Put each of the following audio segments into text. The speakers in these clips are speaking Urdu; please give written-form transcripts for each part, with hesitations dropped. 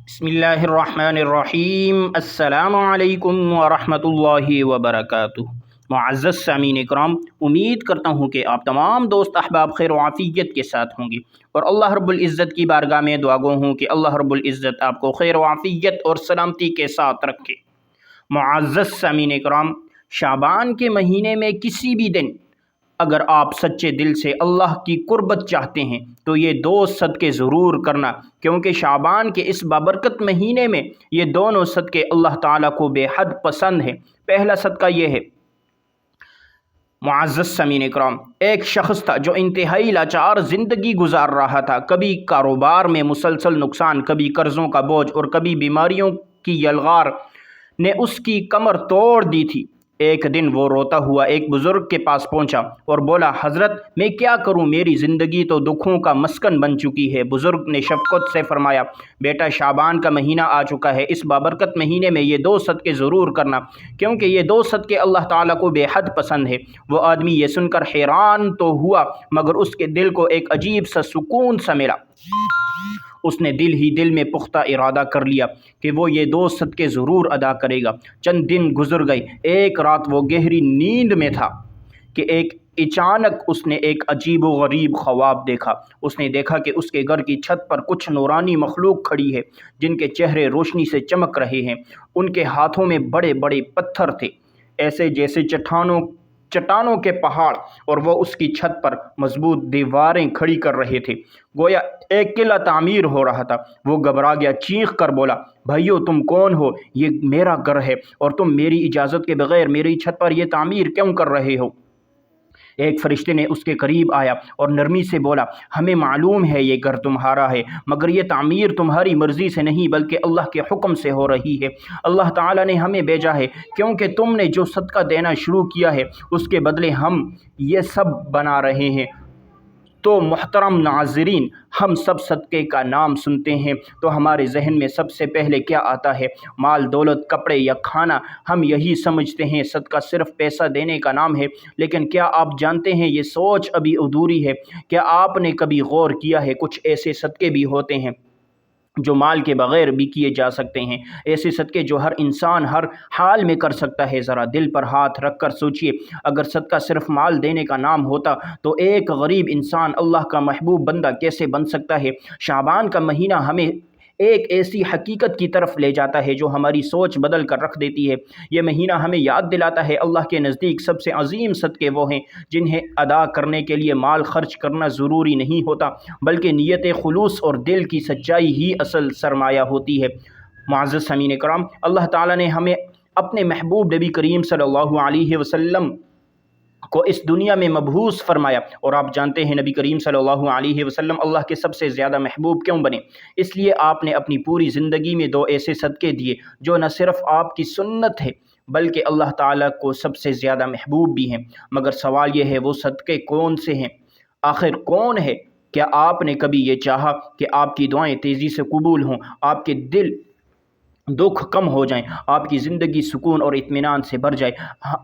بسم اللہ الرحمن الرحیم۔ السلام علیکم ورحمۃ اللہ وبرکاتہ۔ معزز سامعین اکرام، امید کرتا ہوں کہ آپ تمام دوست احباب خیر و عافیت کے ساتھ ہوں گے، اور اللہ رب العزت کی بارگاہ میں دعا گو ہوں کہ اللہ رب العزت آپ کو خیر و عافیت اور سلامتی کے ساتھ رکھے۔ معزز سامعین اکرام، شعبان کے مہینے میں کسی بھی دن اگر آپ سچے دل سے اللہ کی قربت چاہتے ہیں تو یہ دو صدقے ضرور کرنا، کیونکہ شعبان کے اس بابرکت مہینے میں یہ دونوں صدقے اللہ تعالیٰ کو بے حد پسند ہیں۔ پہلا صدقہ یہ ہے، معزز سامعین اکرام، ایک شخص تھا جو انتہائی لاچار زندگی گزار رہا تھا۔ کبھی کاروبار میں مسلسل نقصان، کبھی قرضوں کا بوجھ اور کبھی بیماریوں کی یلغار نے اس کی کمر توڑ دی تھی۔ ایک دن وہ روتا ہوا ایک بزرگ کے پاس پہنچا اور بولا، حضرت میں کیا کروں، میری زندگی تو دکھوں کا مسکن بن چکی ہے۔ بزرگ نے شفقت سے فرمایا، بیٹا شعبان کا مہینہ آ چکا ہے، اس بابرکت مہینے میں یہ دو صدقے ضرور کرنا، کیونکہ یہ دو صدقے اللہ تعالیٰ کو بے حد پسند ہے۔ وہ آدمی یہ سن کر حیران تو ہوا، مگر اس کے دل کو ایک عجیب سا سکون سا ملا۔ اس نے دل ہی دل میں پختہ ارادہ کر لیا کہ وہ یہ دو صدقے ضرور ادا کرے گا۔ چند دن گزر گئے۔ ایک رات وہ گہری نیند میں تھا کہ اچانک اس نے ایک عجیب و غریب خواب دیکھا۔ اس نے دیکھا کہ اس کے گھر کی چھت پر کچھ نورانی مخلوق کھڑی ہے، جن کے چہرے روشنی سے چمک رہے ہیں۔ ان کے ہاتھوں میں بڑے بڑے پتھر تھے، ایسے جیسے چٹانوں کے پہاڑ، اور وہ اس کی چھت پر مضبوط دیواریں کھڑی کر رہے تھے، گویا ایک قلعہ تعمیر ہو رہا تھا۔ وہ گھبرا گیا، چیخ کر بولا، بھائیو تم کون ہو؟ یہ میرا گھر ہے اور تم میری اجازت کے بغیر میری چھت پر یہ تعمیر کیوں کر رہے ہو؟ ایک فرشتے نے اس کے قریب آیا اور نرمی سے بولا، ہمیں معلوم ہے یہ گھر تمہارا ہے، مگر یہ تعمیر تمہاری مرضی سے نہیں بلکہ اللہ کے حکم سے ہو رہی ہے۔ اللہ تعالیٰ نے ہمیں بھیجا ہے کیونکہ تم نے جو صدقہ دینا شروع کیا ہے اس کے بدلے ہم یہ سب بنا رہے ہیں۔ تو محترم ناظرین، ہم سب صدقے کا نام سنتے ہیں تو ہمارے ذہن میں سب سے پہلے کیا آتا ہے؟ مال، دولت، کپڑے یا کھانا۔ ہم یہی سمجھتے ہیں صدقہ صرف پیسہ دینے کا نام ہے، لیکن کیا آپ جانتے ہیں یہ سوچ ابھی ادھوری ہے۔ کیا آپ نے کبھی غور کیا ہے کچھ ایسے صدقے بھی ہوتے ہیں جو مال کے بغیر بھی کیے جا سکتے ہیں، ایسے صدقے جو ہر انسان ہر حال میں کر سکتا ہے۔ ذرا دل پر ہاتھ رکھ کر سوچئے، اگر صدقہ صرف مال دینے کا نام ہوتا تو ایک غریب انسان اللہ کا محبوب بندہ کیسے بن سکتا ہے؟ شعبان کا مہینہ ہمیں ایک ایسی حقیقت کی طرف لے جاتا ہے جو ہماری سوچ بدل کر رکھ دیتی ہے۔ یہ مہینہ ہمیں یاد دلاتا ہے اللہ کے نزدیک سب سے عظیم صدقے وہ ہیں جنہیں ادا کرنے کے لیے مال خرچ کرنا ضروری نہیں ہوتا، بلکہ نیت خلوص اور دل کی سچائی ہی اصل سرمایہ ہوتی ہے۔ معزز سامعین اکرام، اللہ تعالیٰ نے ہمیں اپنے محبوب نبی کریم صلی اللہ علیہ وسلم کو اس دنیا میں مبعوث فرمایا، اور آپ جانتے ہیں نبی کریم صلی اللہ علیہ وسلم اللہ کے سب سے زیادہ محبوب کیوں بنے؟ اس لیے آپ نے اپنی پوری زندگی میں دو ایسے صدقے دیے جو نہ صرف آپ کی سنت ہے بلکہ اللہ تعالیٰ کو سب سے زیادہ محبوب بھی ہیں۔ مگر سوال یہ ہے، وہ صدقے کون سے ہیں؟ آخر کون ہے؟ کیا آپ نے کبھی یہ چاہا کہ آپ کی دعائیں تیزی سے قبول ہوں، آپ کے دکھ کم ہو جائیں، آپ کی زندگی سکون اور اطمینان سے بھر جائے؟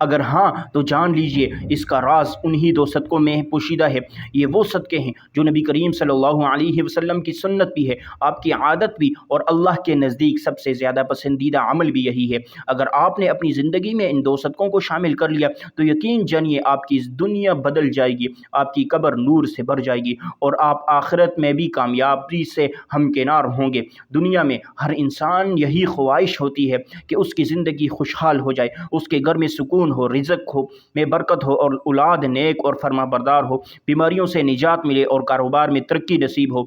اگر ہاں تو جان لیجئے اس کا راز انہی دو صدقوں میں پوشیدہ ہے۔ یہ وہ صدقے ہیں جو نبی کریم صلی اللہ علیہ وسلم کی سنت بھی ہے، آپ کی عادت بھی، اور اللہ کے نزدیک سب سے زیادہ پسندیدہ عمل بھی یہی ہے۔ اگر آپ نے اپنی زندگی میں ان دو صدقوں کو شامل کر لیا تو یقین جانیے آپ کی دنیا بدل جائے گی، آپ کی قبر نور سے بھر جائے گی، اور آپ آخرت میں بھی کامیابی سے ہمکنار ہوں گے۔ دنیا میں ہر انسان یہی خواہش ہوتی ہے کہ اس کی زندگی خوشحال ہو جائے، اس کے گھر میں سکون ہو، رزق ہو میں برکت ہو، اور اولاد نیک اور فرما بردار ہو، بیماریوں سے نجات ملے اور کاروبار میں ترقی نصیب ہو۔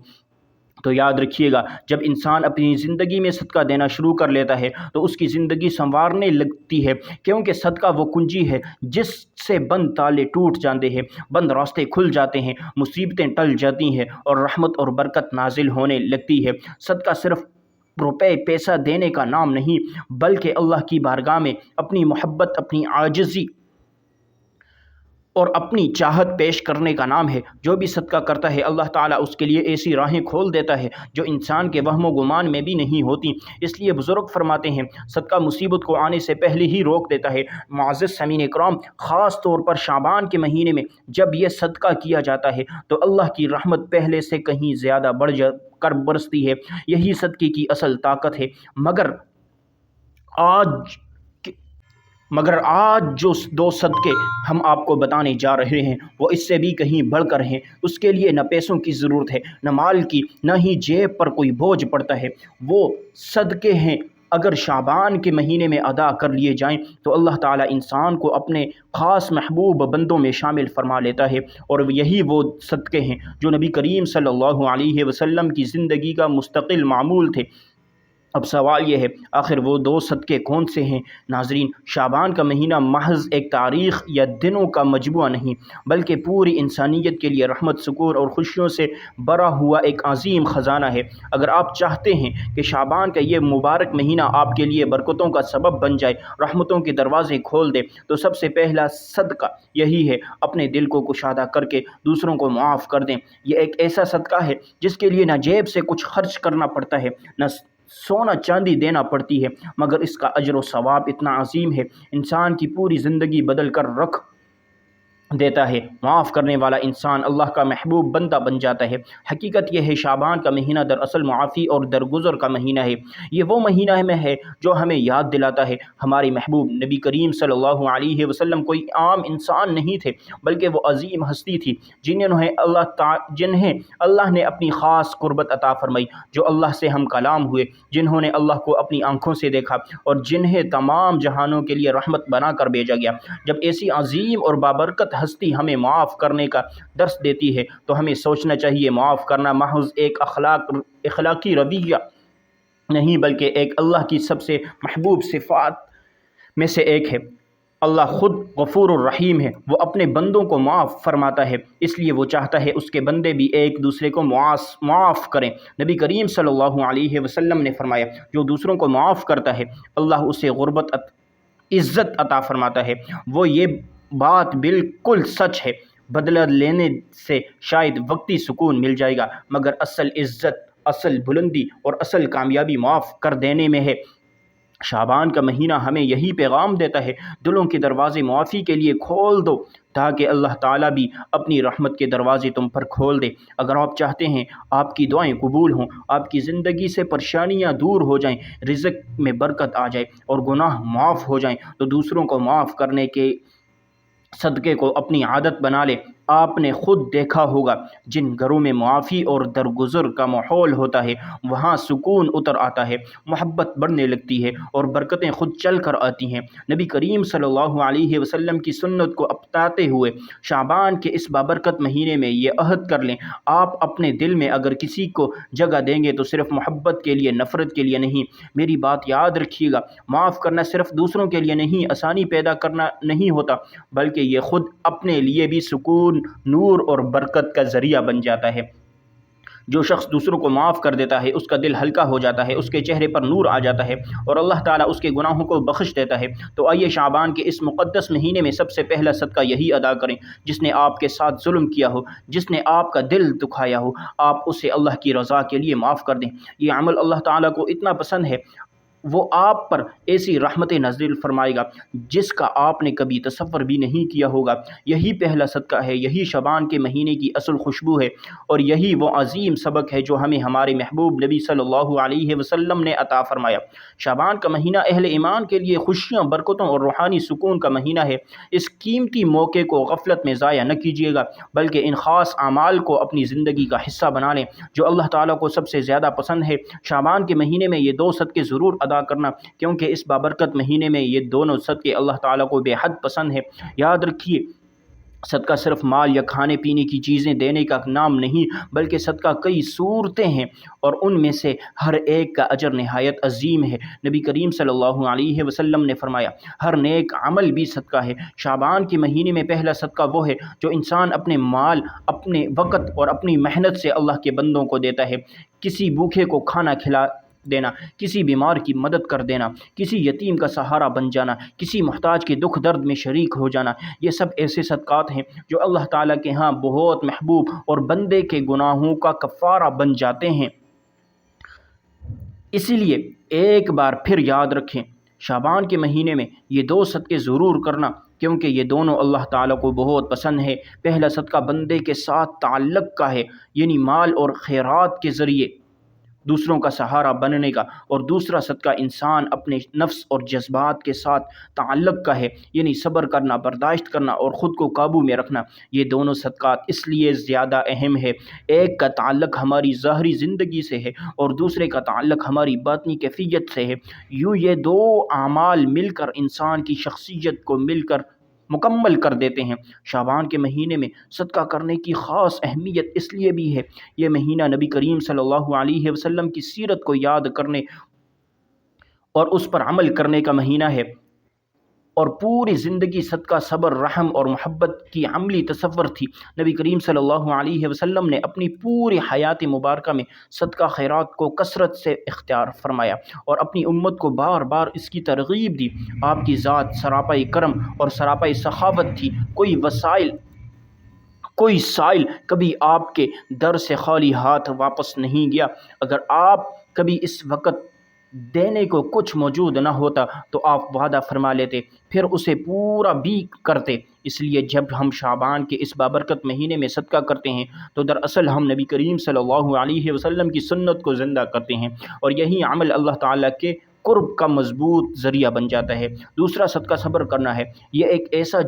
تو یاد رکھیے گا، جب انسان اپنی زندگی میں صدقہ دینا شروع کر لیتا ہے تو اس کی زندگی سنوارنے لگتی ہے، کیونکہ صدقہ وہ کنجی ہے جس سے بند تالے ٹوٹ جاتے ہیں، بند راستے کھل جاتے ہیں، مصیبتیں ٹل جاتی ہیں اور رحمت اور برکت نازل ہونے لگتی ہے۔ صدقہ صرف روپے پیسہ دینے کا نام نہیں بلکہ اللہ کی بارگاہ میں اپنی محبت، اپنی عاجزی اور اپنی چاہت پیش کرنے کا نام ہے۔ جو بھی صدقہ کرتا ہے اللہ تعالیٰ اس کے لیے ایسی راہیں کھول دیتا ہے جو انسان کے وہم و گمان میں بھی نہیں ہوتی۔ اس لیے بزرگ فرماتے ہیں، صدقہ مصیبت کو آنے سے پہلے ہی روک دیتا ہے۔ معزز سامعین اکرام، خاص طور پر شعبان کے مہینے میں جب یہ صدقہ کیا جاتا ہے تو اللہ کی رحمت پہلے سے کہیں زیادہ بڑھ کرب برستی ہے۔ یہی صدقے کی اصل طاقت ہے۔ مگر آج جو دو صدقے ہم آپ کو بتانے جا رہے ہیں وہ اس سے بھی کہیں بڑھ کر ہیں۔ اس کے لیے نہ پیسوں کی ضرورت ہے، نہ مال کی، نہ ہی جیب پر کوئی بوجھ پڑتا ہے۔ وہ صدقے ہیں اگر شعبان کے مہینے میں ادا کر لیے جائیں تو اللہ تعالیٰ انسان کو اپنے خاص محبوب بندوں میں شامل فرما لیتا ہے، اور یہی وہ صدقے ہیں جو نبی کریم صلی اللہ علیہ وسلم کی زندگی کا مستقل معمول تھے۔ اب سوال یہ ہے، آخر وہ دو صدقے کون سے ہیں؟ ناظرین، شعبان کا مہینہ محض ایک تاریخ یا دنوں کا مجموعہ نہیں، بلکہ پوری انسانیت کے لیے رحمت، سکون اور خوشیوں سے بھرا ہوا ایک عظیم خزانہ ہے۔ اگر آپ چاہتے ہیں کہ شعبان کا یہ مبارک مہینہ آپ کے لیے برکتوں کا سبب بن جائے، رحمتوں کے دروازے کھول دے، تو سب سے پہلا صدقہ یہی ہے، اپنے دل کو کشادہ کر کے دوسروں کو معاف کر دیں۔ یہ ایک ایسا صدقہ ہے جس کے لیے نہ جیب سے کچھ خرچ کرنا پڑتا ہے، نہ سونا چاندی دینا پڑتی ہے، مگر اس کا اجر و ثواب اتنا عظیم ہے، انسان کی پوری زندگی بدل کر رکھ دیتا ہے۔ معاف کرنے والا انسان اللہ کا محبوب بندہ بن جاتا ہے۔ حقیقت یہ ہے، شعبان کا مہینہ دراصل معافی اور درگزر کا مہینہ ہے۔ یہ وہ مہینہ میں ہے جو ہمیں یاد دلاتا ہے ہمارے محبوب نبی کریم صلی اللہ علیہ وسلم کوئی عام انسان نہیں تھے، بلکہ وہ عظیم ہستی تھی جنہیں اللہ نے اپنی خاص قربت عطا فرمائی، جو اللہ سے ہم کلام ہوئے، جنہوں نے اللہ کو اپنی آنکھوں سے دیکھا، اور جنہیں تمام جہانوں کے لیے رحمت بنا کر بھیجا گیا۔ جب ایسی عظیم اور بابرکت ہستی ہمیں معاف کرنے کا درس دیتی ہے تو ہمیں سوچنا چاہیے، معاف کرنا محض ایک اخلاقی رویہ نہیں، بلکہ ایک اللہ کی سب سے محبوب صفات میں سے ایک ہے۔ اللہ خود غفور الرحیم ہے، وہ اپنے بندوں کو معاف فرماتا ہے، اس لیے وہ چاہتا ہے اس کے بندے بھی ایک دوسرے کو معاف کریں۔ نبی کریم صلی اللہ علیہ وسلم نے فرمایا، جو دوسروں کو معاف کرتا ہے اللہ اسے عزت عطا فرماتا ہے۔ وہ یہ بات بالکل سچ ہے، بدلہ لینے سے شاید وقتی سکون مل جائے گا، مگر اصل عزت، اصل بلندی اور اصل کامیابی معاف کر دینے میں ہے۔ شعبان کا مہینہ ہمیں یہی پیغام دیتا ہے، دلوں کے دروازے معافی کے لیے کھول دو تاکہ اللہ تعالیٰ بھی اپنی رحمت کے دروازے تم پر کھول دے۔ اگر آپ چاہتے ہیں آپ کی دعائیں قبول ہوں، آپ کی زندگی سے پریشانیاں دور ہو جائیں، رزق میں برکت آ جائے اور گناہ معاف ہو جائیں، تو دوسروں کو معاف کرنے کے صدقے کو اپنی عادت بنا لے۔ آپ نے خود دیکھا ہوگا، جن گھروں میں معافی اور درگزر کا ماحول ہوتا ہے وہاں سکون اتر آتا ہے، محبت بڑھنے لگتی ہے اور برکتیں خود چل کر آتی ہیں۔ نبی کریم صلی اللہ علیہ وسلم کی سنت کو اپناتے ہوئے شعبان کے اس بابرکت مہینے میں یہ عہد کر لیں، آپ اپنے دل میں اگر کسی کو جگہ دیں گے تو صرف محبت کے لیے، نفرت کے لیے نہیں۔ میری بات یاد رکھیے گا، معاف کرنا صرف دوسروں کے لیے نہیں، آسانی پیدا کرنا نہیں ہوتا، بلکہ یہ خود اپنے لیے بھی سکون، نور اور برکت کا ذریعہ بن جاتا ہے۔ جو شخص دوسروں کو معاف کر دیتا ہے اس کا دل ہلکا ہو جاتا ہے، اس کے چہرے پر نور آ جاتا ہے اور اللہ تعالیٰ اس کے گناہوں کو بخش دیتا ہے۔ تو آئیے شعبان کے اس مقدس مہینے میں سب سے پہلا صدقہ یہی ادا کریں، جس نے آپ کے ساتھ ظلم کیا ہو، جس نے آپ کا دل دکھایا ہو، آپ اسے اللہ کی رضا کے لیے معاف کر دیں۔ یہ عمل اللہ تعالیٰ کو اتنا پسند ہے، وہ آپ پر ایسی رحمت نازل فرمائے گا جس کا آپ نے کبھی تصور بھی نہیں کیا ہوگا۔ یہی پہلا صدقہ ہے، یہی شعبان کے مہینے کی اصل خوشبو ہے، اور یہی وہ عظیم سبق ہے جو ہمیں ہمارے محبوب نبی صلی اللہ علیہ وسلم نے عطا فرمایا۔ شعبان کا مہینہ اہل ایمان کے لیے خوشیوں، برکتوں اور روحانی سکون کا مہینہ ہے۔ اس قیمتی موقع کو غفلت میں ضائع نہ کیجیے گا، بلکہ ان خاص اعمال کو اپنی زندگی کا حصہ بنا لیں جو اللہ تعالیٰ کو سب سے زیادہ پسند ہے۔ شعبان کے مہینے میں یہ دو صدقے ضرور ادا کرنا، کیونکہ اس بابرکت مہینے میں یہ دونوں صدقے اللہ تعالیٰ کو بے حد پسند ہے۔ یاد رکھیے، صدقہ صرف مال یا کھانے پینے کی چیزیں دینے کا نام نہیں، بلکہ صدقہ کئی صورتیں ہیں اور ان میں سے ہر ایک کا اجر نہایت عظیم ہے۔ نبی کریم صلی اللہ علیہ وسلم نے فرمایا، ہر نیک عمل بھی صدقہ ہے۔ شعبان کے مہینے میں پہلا صدقہ وہ ہے جو انسان اپنے مال، اپنے وقت اور اپنی محنت سے اللہ کے بندوں کو دیتا ہے۔ کسی بھوکے کو کھانا کھلا دینا، کسی بیمار کی مدد کر دینا، کسی یتیم کا سہارا بن جانا، کسی محتاج کے دکھ درد میں شریک ہو جانا، یہ سب ایسے صدقات ہیں جو اللہ تعالیٰ کے ہاں بہت محبوب اور بندے کے گناہوں کا کفارہ بن جاتے ہیں۔ اسی لیے ایک بار پھر یاد رکھیں، شعبان کے مہینے میں یہ دو صدقے ضرور کرنا، کیونکہ یہ دونوں اللہ تعالیٰ کو بہت پسند ہے۔ پہلا صدقہ بندے کے ساتھ تعلق کا ہے، یعنی مال اور خیرات کے ذریعے دوسروں کا سہارا بننے کا، اور دوسرا صدقہ انسان اپنے نفس اور جذبات کے ساتھ تعلق کا ہے، یعنی صبر کرنا، برداشت کرنا اور خود کو قابو میں رکھنا۔ یہ دونوں صدقات اس لیے زیادہ اہم ہے، ایک کا تعلق ہماری ظاہری زندگی سے ہے اور دوسرے کا تعلق ہماری باطنی کیفیت سے ہے۔ یوں یہ دو اعمال مل کر انسان کی شخصیت کو مکمل کر دیتے ہیں۔ شعبان کے مہینے میں صدقہ کرنے کی خاص اہمیت اس لیے بھی ہے، یہ مہینہ نبی کریم صلی اللہ علیہ وسلم کی سیرت کو یاد کرنے اور اس پر عمل کرنے کا مہینہ ہے، اور پوری زندگی صدقہ، صبر، رحم اور محبت کی عملی تصور تھی۔ نبی کریم صلی اللہ علیہ وسلم نے اپنی پوری حیات مبارکہ میں صدقہ خیرات کو کثرت سے اختیار فرمایا اور اپنی امت کو بار بار اس کی ترغیب دی۔ آپ کی ذات سراپائی کرم اور سراپائی سخاوت تھی، کوئی سائل کبھی آپ کے در سے خالی ہاتھ واپس نہیں گیا۔ اگر آپ کبھی اس وقت دینے کو کچھ موجود نہ ہوتا تو آپ وعدہ فرما لیتے، پھر اسے پورا بھی کرتے۔ اس لیے جب ہم شعبان کے اس بابرکت مہینے میں صدقہ کرتے ہیں تو دراصل ہم نبی کریم صلی اللہ علیہ وسلم کی سنت کو زندہ کرتے ہیں، اور یہی عمل اللہ تعالیٰ کے قرب کا مضبوط ذریعہ بن جاتا ہے۔ دوسرا صدقہ صبر کرنا ہے۔ یہ ایک ایسا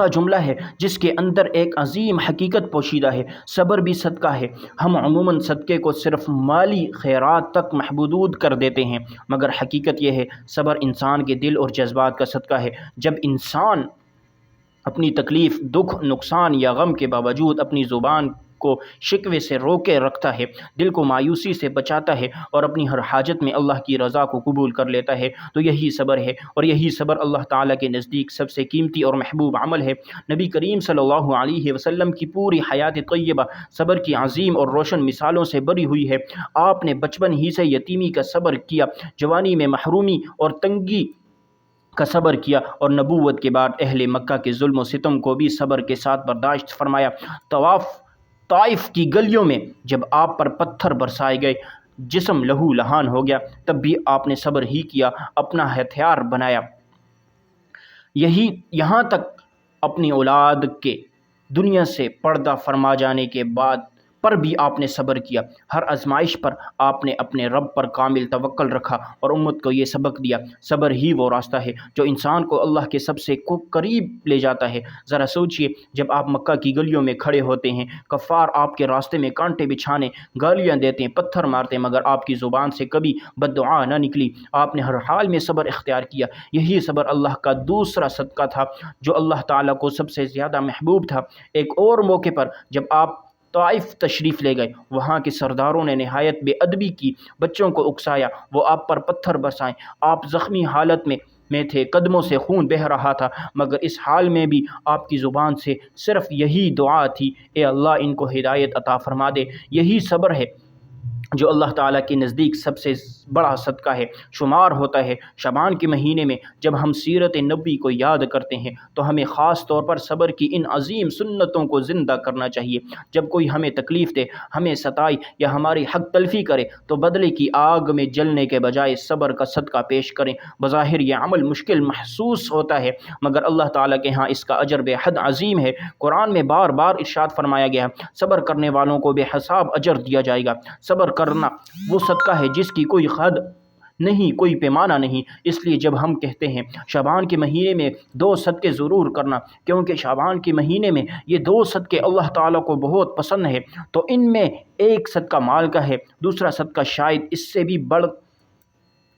جملہ ہے جس کے اندر ایک عظیم حقیقت پوشیدہ ہے۔ صبر بھی صدقہ ہے۔ ہم عموماً صدقے کو صرف مالی خیرات تک محدود کر دیتے ہیں، مگر حقیقت یہ ہے صبر انسان کے دل اور جذبات کا صدقہ ہے۔ جب انسان اپنی تکلیف، دکھ، نقصان یا غم کے باوجود اپنی زبان کو شکوے سے روکے رکھتا ہے، دل کو مایوسی سے بچاتا ہے اور اپنی ہر حاجت میں اللہ کی رضا کو قبول کر لیتا ہے، تو یہی صبر ہے، اور یہی صبر اللہ تعالیٰ کے نزدیک سب سے قیمتی اور محبوب عمل ہے۔ نبی کریم صلی اللہ علیہ وسلم کی پوری حیات طیبہ صبر کی عظیم اور روشن مثالوں سے بھری ہوئی ہے۔ آپ نے بچپن ہی سے یتیمی کا صبر کیا، جوانی میں محرومی اور تنگی کا صبر کیا، اور نبوت کے بعد اہل مکہ کے ظلم و ستم کو بھی صبر کے ساتھ برداشت فرمایا۔ طائف کی گلیوں میں جب آپ پر پتھر برسائے گئے، جسم لہو لہان ہو گیا، تب بھی آپ نے صبر ہی کیا، اپنا ہتھیار بنایا۔ یہاں تک اپنی اولاد کے دنیا سے پردہ فرما جانے کے بعد پر بھی آپ نے صبر کیا۔ ہر آزمائش پر آپ نے اپنے رب پر کامل توکل رکھا اور امت کو یہ سبق دیا۔ صبر ہی وہ راستہ ہے جو انسان کو اللہ کے سب سے قریب لے جاتا ہے۔ ذرا سوچئے، جب آپ مکہ کی گلیوں میں کھڑے ہوتے ہیں، کفار آپ کے راستے میں کانٹے بچھانے، گالیاں دیتے ہیں، پتھر مارتے، مگر آپ کی زبان سے کبھی بد دعا نہ نکلی۔ آپ نے ہر حال میں صبر اختیار کیا۔ یہی صبر اللہ کا دوسرا صدقہ تھا جو اللہ تعالیٰ کو سب سے زیادہ محبوب تھا۔ ایک اور موقع پر جب آپ طائف تشریف لے گئے، وہاں کے سرداروں نے نہایت بے ادبی کی، بچوں کو اکسایا، وہ آپ پر پتھر برسائیں۔ آپ زخمی حالت میں تھے، قدموں سے خون بہہ رہا تھا، مگر اس حال میں بھی آپ کی زبان سے صرف یہی دعا تھی، اے اللہ ان کو ہدایت عطا فرما دے۔ یہی صبر ہے جو اللہ تعالیٰ کے نزدیک سب سے بڑا صدقہ ہے شمار ہوتا ہے۔ شعبان کے مہینے میں جب ہم سیرت نبی کو یاد کرتے ہیں تو ہمیں خاص طور پر صبر کی ان عظیم سنتوں کو زندہ کرنا چاہیے۔ جب کوئی ہمیں تکلیف دے، ہمیں ستائے یا ہماری حق تلفی کرے تو بدلے کی آگ میں جلنے کے بجائے صبر کا صدقہ پیش کریں۔ بظاہر یہ عمل مشکل محسوس ہوتا ہے، مگر اللہ تعالیٰ کے ہاں اس کا اجر بے حد عظیم ہے۔ قرآن میں بار بار ارشاد فرمایا گیا ہے، صبر کرنے والوں کو بے حساب اجر دیا جائے گا۔ صبر کرنا وہ صدقہ ہے جس کی کوئی حد نہیں، کوئی پیمانہ نہیں۔ اس لیے جب ہم کہتے ہیں شعبان کے مہینے میں 2 صدقے ضرور کرنا، کیونکہ شعبان کے مہینے میں یہ 2 صدقے اللہ تعالیٰ کو بہت پسند ہے، تو ان میں ایک صدقہ مال کا ہے، دوسرا صدقہ شاید اس سے بھی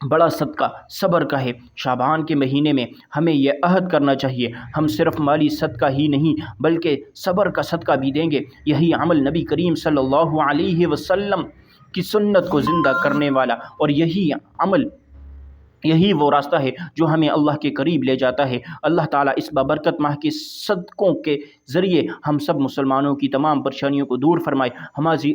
بڑا صدقہ صبر کا ہے۔ شعبان کے مہینے میں ہمیں یہ عہد کرنا چاہیے، ہم صرف مالی صدقہ ہی نہیں بلکہ صبر کا صدقہ بھی دیں گے۔ یہی عمل نبی کریم صلی اللہ علیہ وسلم کی سنت کو زندہ کرنے والا، اور یہی وہ راستہ ہے جو ہمیں اللہ کے قریب لے جاتا ہے۔ اللہ تعالیٰ اس بابرکت ماہ کے صدقوں کے ذریعے ہم سب مسلمانوں کی تمام پریشانیوں کو دور فرمائے،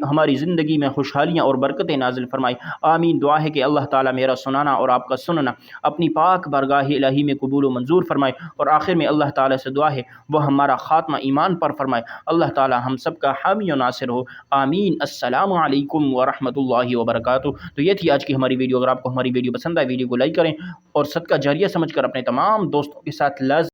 ہماری زندگی میں خوشحالیاں اور برکتیں نازل فرمائے۔ آمین۔ دعا ہے کہ اللہ تعالیٰ میرا سنانا اور آپ کا سننا اپنی پاک بارگاہ الہی میں قبول و منظور فرمائے، اور آخر میں اللہ تعالیٰ سے دعا ہے وہ ہمارا خاتمہ ایمان پر فرمائے۔ اللہ تعالیٰ ہم سب کا حامی و ناصر ہو، آمین۔ السلام علیکم ورحمۃ اللہ وبرکاتہ۔ تو یہ تھی آج کی ہماری ویڈیو۔ اگر آپ کو ہماری ویڈیو پسند آئے، ویڈیو کو لائک کریں اور صدقہ جاریہ سمجھ کر اپنے تمام دوستوں کے ساتھ لازم